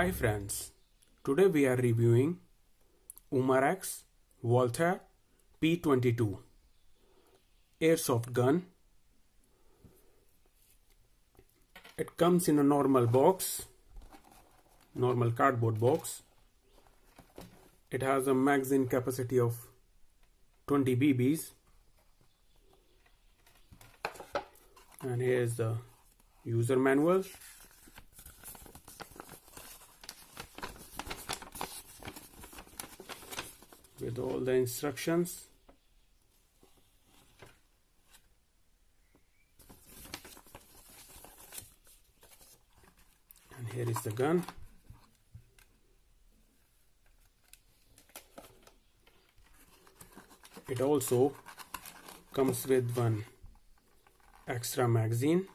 Hi friends, today we are reviewing Umarex Walther P22 airsoft gun. It comes in a normal box, normal cardboard box. It has a magazine capacity of 20 BBs, and here is the user manual. With all the instructions. And here is the gun. It also comes with one extra magazine.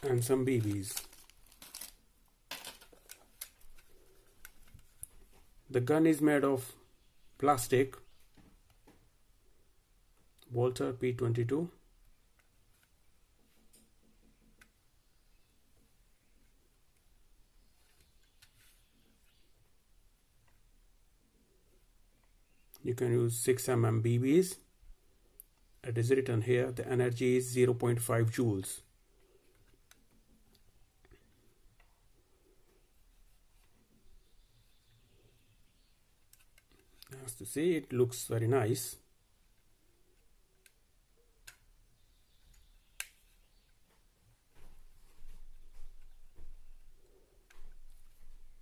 And some BBs. The gun is made of plastic. Walther P22. You can use 6mm BBs. It is written here, the energy is 0.5 joules. As to see, it looks very nice.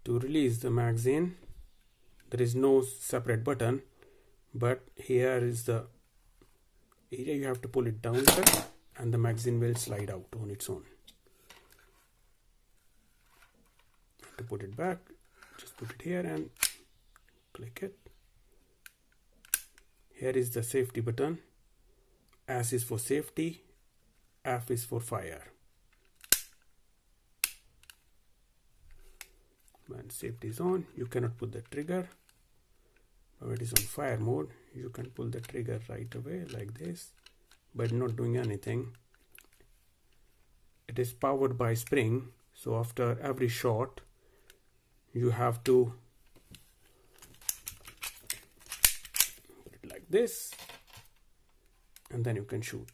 To release the magazine, there is no separate button, but here is the area. You have to pull it down and the magazine will slide out on its own. To put it back, just put it here and click it. Here is the safety button. S is for safety, F is for fire. When safety is on, you cannot pull the trigger. When it is on fire mode, you can pull the trigger right away like this, but not doing anything. It is powered by spring, so after every shot, you have to put it like this, and then you can shoot.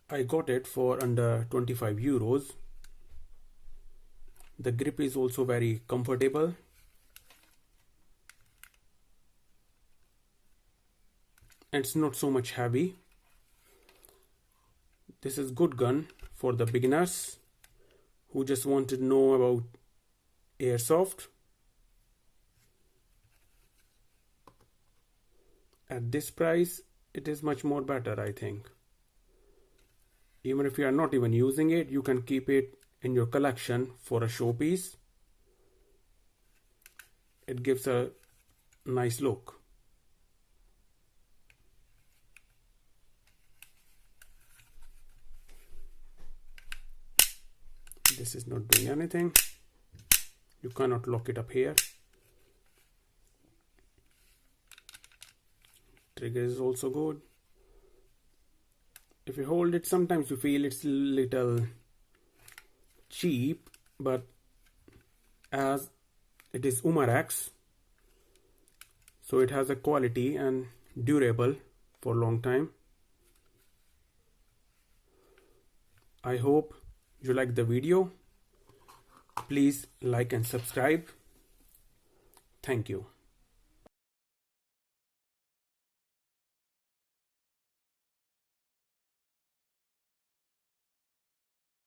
I got it for under 25 euros. The grip is also very comfortable. It's not so much heavy. This is good gun for the beginners who just want to know about airsoft. At this price, it is much more better, I think. Even if you are not even using it, you can keep it in your collection for a showpiece. It gives a nice look. This is not doing anything. You cannot lock it up here. Trigger is also good. If you hold it, sometimes you feel it's a little cheap, but as it is Umarex, so it has a quality and durable for a long time. I hope you like the video. Please like and subscribe. Thank you.